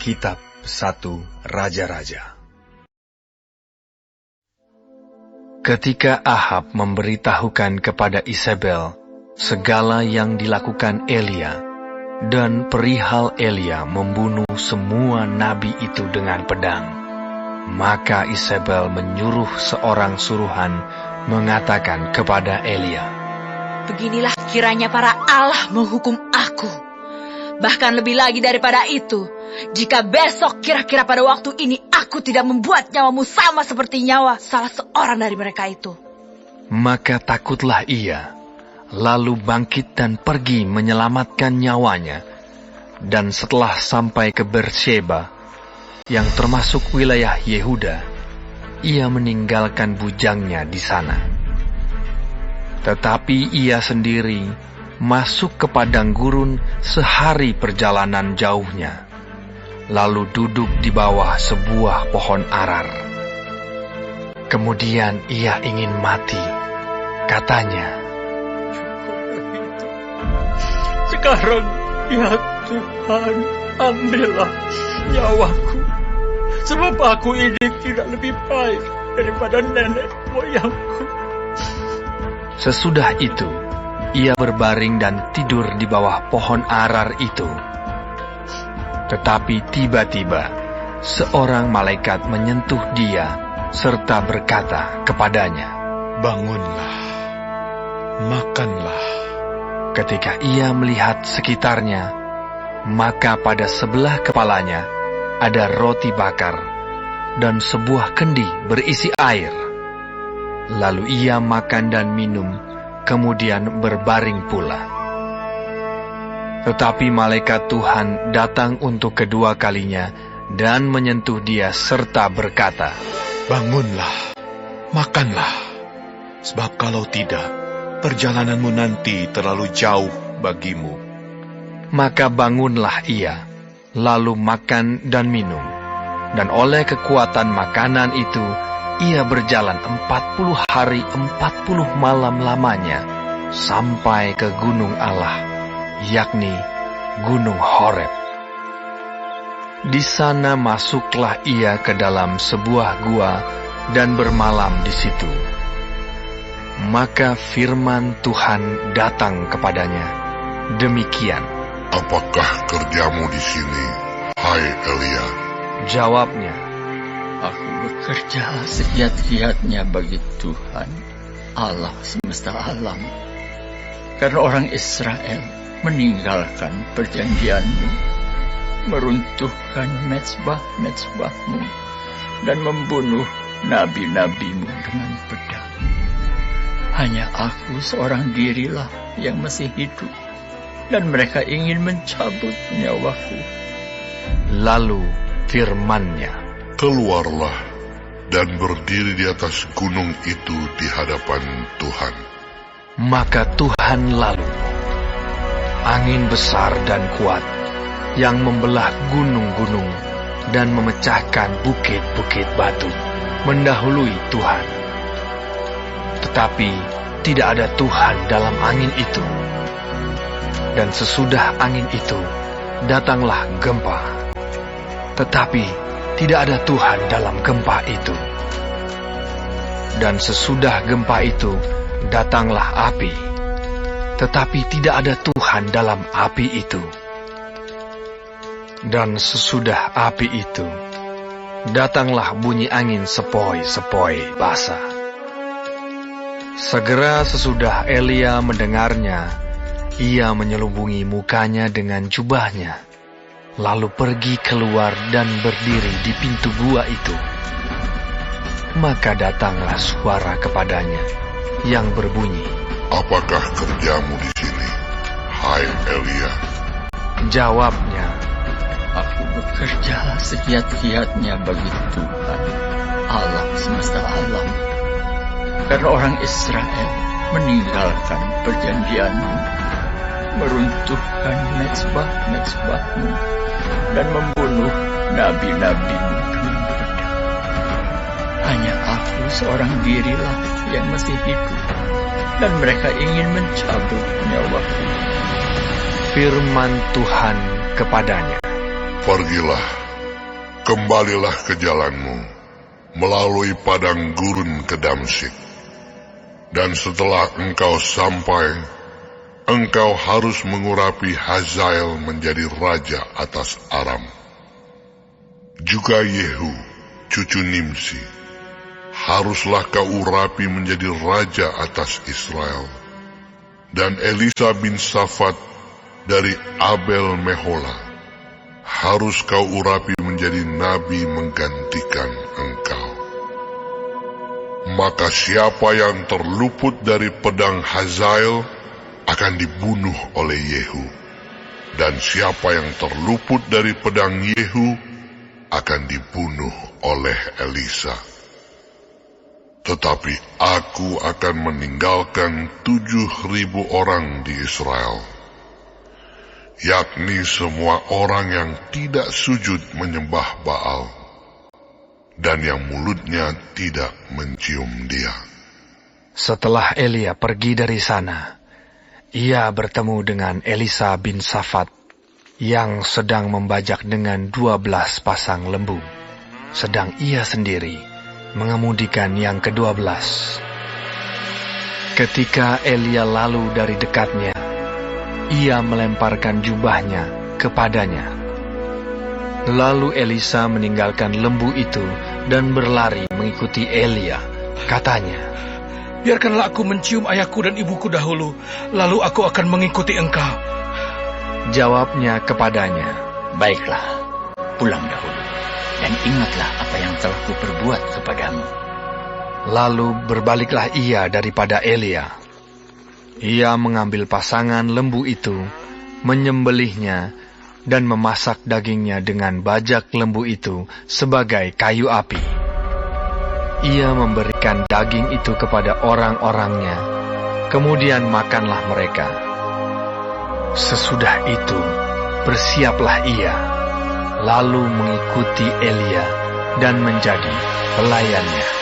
Kitab 1 Raja-Raja. Ketika Ahab memberitahukan kepada Isabel segala yang dilakukan Elia, dan perihal Elia membunuh semua nabi itu dengan pedang, maka Isabel menyuruh seorang suruhan mengatakan kepada Elia, "Beginilah kiranya para Allah menghukum aku. Bahkan lebih lagi daripada itu, jika besok kira-kira pada waktu ini aku tidak membuat nyawamu sama seperti nyawa salah seorang dari mereka itu." Maka takutlah ia, lalu bangkit dan pergi menyelamatkan nyawanya. Dan setelah sampai ke Beersheba, yang termasuk wilayah Yehuda, ia meninggalkan bujangnya di sana. Tetapi ia sendiri masuk ke padang gurun sehari perjalanan jauhnya, lalu duduk di bawah sebuah pohon arar. Kemudian ia ingin mati, katanya, "Sekarang, ya Tuhan, ambillah nyawaku, sebab aku ini tidak lebih baik daripada nenek moyangku." Sesudah itu, ia berbaring dan tidur di bawah pohon arar itu. Tetapi tiba-tiba, seorang malaikat menyentuh dia, serta berkata kepadanya, "Bangunlah, makanlah." Ketika ia melihat sekitarnya, maka pada sebelah kepalanya ada roti bakar dan sebuah kendi berisi air. Lalu ia makan dan minum, kemudian berbaring pula. Tetapi malaikat Tuhan datang untuk kedua kalinya dan menyentuh dia serta berkata, "Bangunlah, makanlah, sebab kalau tidak, perjalananmu nanti terlalu jauh bagimu." Maka bangunlah ia, lalu makan dan minum, dan oleh kekuatan makanan itu, ia berjalan 40 hari 40 malam lamanya, sampai ke gunung Allah, yakni Gunung Horeb. Di sana masuklah ia ke dalam sebuah gua dan bermalam di situ. Maka firman Tuhan datang kepadanya, demikian, "Apakah kerjamu di sini, hai Elia?" Jawabnya, "Aku bekerja segiat-giatnya bagi Tuhan, Allah semesta alam. Karena orang Israel meninggalkan perjanjian-Mu, meruntuhkan mezbah-mezbah-Mu, dan membunuh nabi-nabi-Mu dengan pedang. Hanya aku seorang dirilah yang masih hidup, dan mereka ingin mencabut nyawaku." lalu firman-Nya, "Keluarlah dan berdiri di atas gunung itu di hadapan Tuhan." Maka Tuhan lalu, angin besar dan kuat, yang membelah gunung-gunung dan memecahkan bukit-bukit batu, mendahului Tuhan. Tetapi tidak ada Tuhan dalam angin itu. Dan sesudah angin itu, datanglah gempa. Tetapi tidak ada Tuhan dalam gempa itu. Dan sesudah gempa itu, datanglah api. Tetapi tidak ada Tuhan dalam api itu. Dan sesudah api itu, datanglah bunyi angin sepoi-sepoi basah. Segera sesudah Elia mendengarnya, ia menyelubungi mukanya dengan jubahnya, lalu pergi keluar dan berdiri di pintu gua itu. Maka datanglah suara kepadanya yang berbunyi, "Apakah kerjamu di sini, hai Elia?" Jawabnya, "Aku bekerja segiat-giatnya bagi Tuhan, Allah semesta alam. Karena orang Israel meninggalkan perjanjian-Mu, meruntuhkan mezbah-mezbah-Mu, dan membunuh nabi-nabi-Mu dengan pedang. Hanya aku seorang dirilah yang masih hidup, dan mereka ingin mencabut nyawaku." firman Tuhan kepadanya, "Pergilah Kembalilah ke jalanmu, melalui padang gurun ke Damsyik. Dan setelah engkau sampai, engkau harus mengurapi Hazael menjadi raja atas Aram. Juga Yehu, cucu Nimsi, haruslah kau urapi menjadi raja atas Israel. Dan Elisa bin Safat dari Abel Mehola, harus kau urapi menjadi nabi menggantikan engkau. Maka siapa yang terluput dari pedang Hazael akan dibunuh oleh Yehu. Dan siapa yang terluput dari pedang Yehu akan dibunuh oleh Elisa. Tetapi aku akan meninggalkan 7.000 orang di Israel, yakni semua orang yang tidak sujud menyembah Baal, dan yang mulutnya tidak mencium dia. Setelah Elia pergi dari sana, ia bertemu dengan Elisa bin Safat yang sedang membajak dengan 12 pasang lembu, sedang ia sendiri mengemudikan yang ke-12. Ketika Elia lalu dari dekatnya, ia melemparkan jubahnya kepadanya. Lalu Elisa meninggalkan lembu itu dan berlari mengikuti Elia. Katanya, "Biarkanlah aku mencium ayahku dan ibuku dahulu, lalu aku akan mengikuti engkau." Jawabnya kepadanya, Baiklah, pulang dahulu, dan ingatlah apa yang telah kuperbuat kepadamu. Lalu berbaliklah ia daripada Elia. Ia mengambil pasangan lembu itu, menyembelihnya, dan memasak dagingnya dengan bajak lembu itu sebagai kayu api. Ia memberikan daging itu kepada orang-orangnya, kemudian makanlah mereka. Sesudah itu, bersiaplah ia, lalu mengikuti Elia dan menjadi pelayannya.